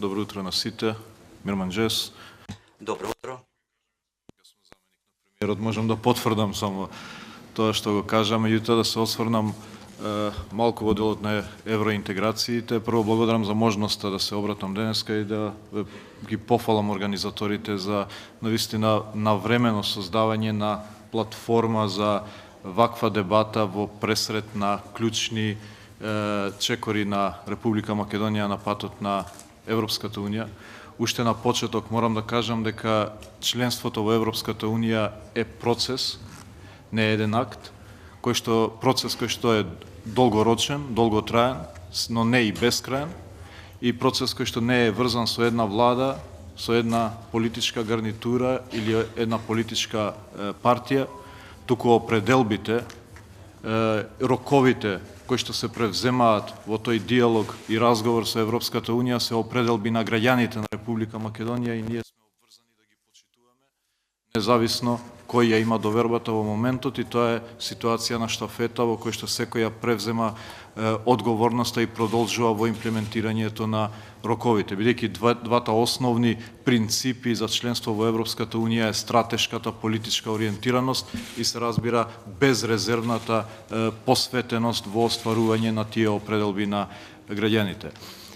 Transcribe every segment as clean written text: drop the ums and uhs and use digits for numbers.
Добро утро на сите. Мирман Джес. Добро утро. Можам да потврдам само тоа што го кажам, меѓутоа да се осврнам малку во делот на евроинтеграциите. Прво благодарам за можноста да се обратам денеска и да ги пофалам организаторите за навистина навремено создавање на платформа за ваква дебата во пресред на клучни чекори на Република Македонија на патот на Европската Унија. Уште на почеток морам да кажам дека членството во Европската Унија е процес, не е еден акт, процес кој што е долгорочен, долготраен, но не и бескраен, и процес кој што не е врзан со една влада, со една политичка гарнитура или една политичка партија, туку определбите, роковите кои што се превземаат во тој диалог и разговор со Европската Унија се определби на граѓаните на Република Македонија и ние сме обврзани да ги почитуваме, независно кој ја има довербата во моментот, и тоа е ситуација на штафета во кој што секој ја превзема одговорноста и продолжува во имплементирањето на роковите. Бидејќи двата основни принципи за членство во Европската Унија е стратешката политичка ориентираност и се разбира безрезервната посветеност во остварување на тие определби на граѓаните.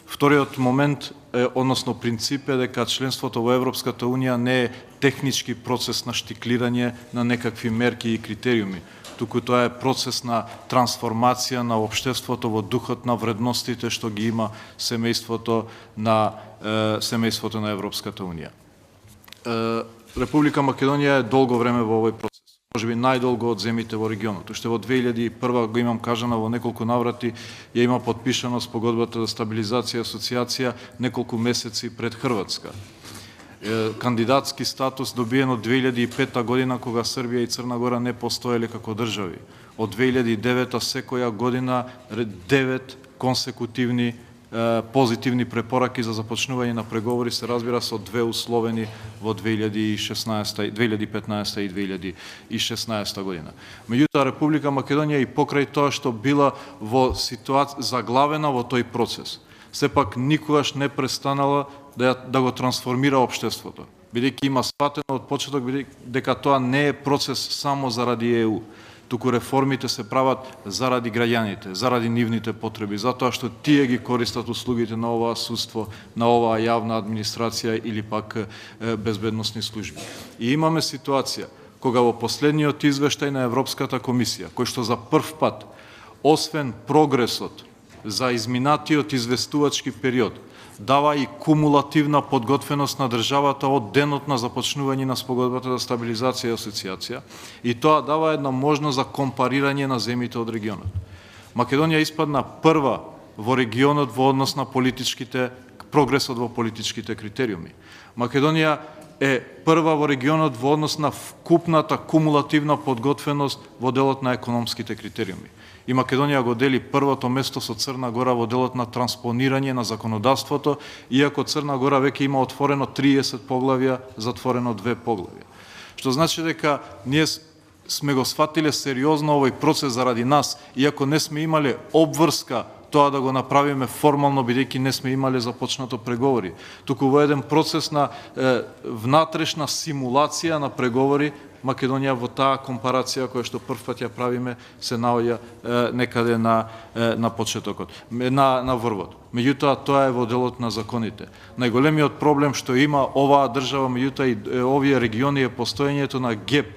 Вториот момент, односно принцип е дека членството во Европската Унија не е технички процес на штиклирање на некакви мерки и критериуми, туку тоа е процес на трансформација на општеството во духот на вредностите што ги има семејството на Европската Унија. Република Македонија е долго време во овој процес, можеби најдолго од земите во регионот. Уште во 2001 го имам кажано во неколку наврати, ја има подпишано спогодбата за стабилизација и асоциација неколку месеци пред Хрватска. Кандидатски статус добиен од 2005 година, кога Србија и Црна Гора не постоеле како држави. Од 2009 секоја година 9 консекутивни позитивни препораки за започнување на преговори, се разбира со две условени во 2015 и 2016 година. Меѓутоа, Република Македонија и покрај тоа што била во ситуација заглавена во тој процес, сепак никогаш не престанала да го трансформира општеството, бидејќи има сватено од почеток дека тоа не е процес само заради ЕУ, туку реформите се прават заради граѓаните, заради нивните потреби, затоа што тие ги користат услугите на оваа судство, на оваа јавна администрација или пак безбедносни служби. И имаме ситуација кога во последниот извештај на Европската комисија, кој што за прв пат, освен прогресот за изминатиот известувачки период, дава и кумулативна подготвеност на државата од денот на започнување на спогодбата за стабилизација и асоциација, и тоа дава една можност за компарирање на земите од регионот. Македонија испадна прва во регионот во однос на прогресот во политичките критериуми. Македонија е прва во регионот во однос на вкупната кумулативна подготвеност во делот на економските критериуми. И Македонија го дели првото место со Црна Гора во делот на транспонирање на законодавството, иако Црна Гора веќе има отворено 30 поглавја, затворено 2 поглавја. Што значи дека ние сме го сфатиле сериозно овој процес заради нас, иако не сме имале обврска тоа да го направиме формално, бидејќи не сме имале започнато преговори, туку во еден процес на внатрешна симулација на преговори, Македонија во таа компарација која што прв пат ја правиме се наоѓа некаде на почетокот, на врвот. Меѓутоа, тоа е во делот на законите. Најголемиот проблем што има оваа држава, меѓутоа и овие региони, е постоењето на геп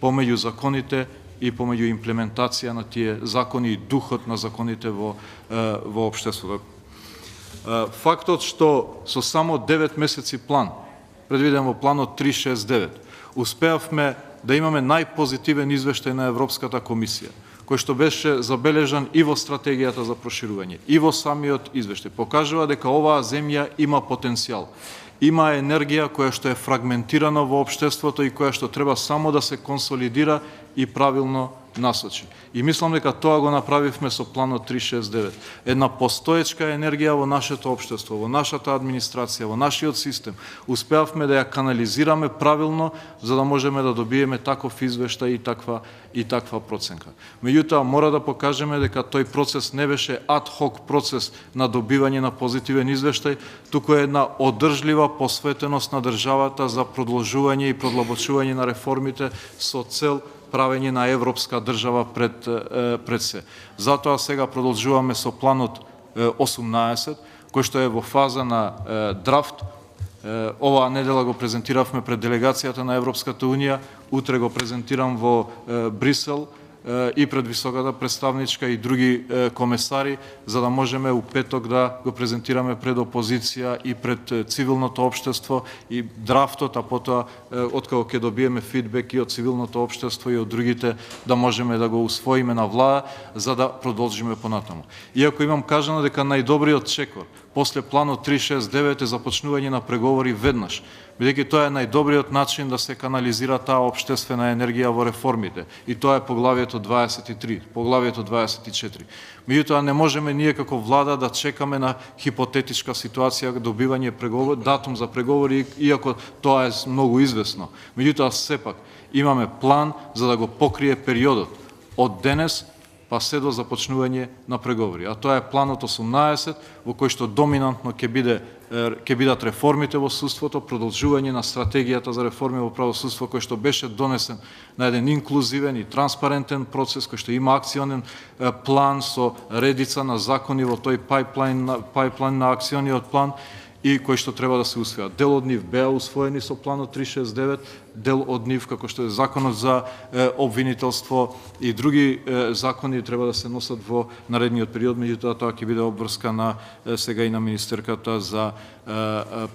помеѓу законите и помеѓу имплементација на тие закони и духот на законите во општеството. Фактот што со само 9 месеци план, предвиден во планот 369, успеавме да имаме најпозитивен извештај на Европската комисија, кој што беше забележан и во стратегијата за проширување, и во самиот извештај. Покажува дека оваа земја има потенцијал, има енергија која што е фрагментирана во општеството и која што треба само да се консолидира и правилно насочи. И мислам дека тоа го направивме со планот 369. Една постоечка енергија во нашето општество, во нашата администрација, во нашиот систем. Успеавме да ја канализираме правилно, за да можеме да добиеме таков извештај и таква проценка. Меѓутоа, мора да покажеме дека тој процес не беше ад-хок процес на добивање на позитивен извештај, туку е една одржлива посветеност на државата за продолжување и продлабочување на реформите со цел правење на европска држава пред се. Затоа сега продолжуваме со планот 18, кој што е во фаза на драфт. Оваа недела го презентиравме пред делегацијата на Европската Унија, утре го презентирам во Брисел и пред високата представничка и други комесари, за да можеме у петок да го презентираме пред опозиција и пред цивилното општество и драфтот, а потоа откако ќе добиеме фидбек и од цивилното општество и од другите, да можеме да го усвоиме на влада, за да продолжиме понатаму. Иако имам кажано дека најдобриот чекор после планот 369 е започнување на преговори веднаш, бидејќи тоа е најдобриот начин да се канализира таа општествена енергија во реформите. И тоа е поглавието 23, поглавието 24. Меѓутоа, не можеме ние како влада да чекаме на хипотетичка ситуација, добивање преговори, датум за преговори, иако тоа е многу известно. Меѓутоа, сепак, имаме план за да го покрие периодот од денес па се до започнување на преговори. А тоа е планот 18, во кој што доминантно ќе бидат реформите во судството, продолжување на стратегијата за реформи во правосудство, кој што беше донесен на еден инклузивен и транспарентен процес, кој што има акционен план со редица на закони во тој пайплайн на акциониот план, и кои што треба да се усвојат. Дел од нив беа усвоени со планот 369, дел од нив, како што е законот за обвинителство и други закони, треба да се носат во наредниот период, меѓутоа тоа ќе биде обврска на сега и на министерката за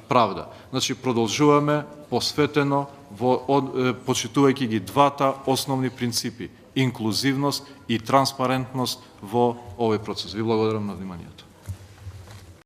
правда. Значи, продолжуваме посветено, почитувајќи ги двата основни принципи, инклузивност и транспарентност во овој процес. Ви благодарам на вниманието.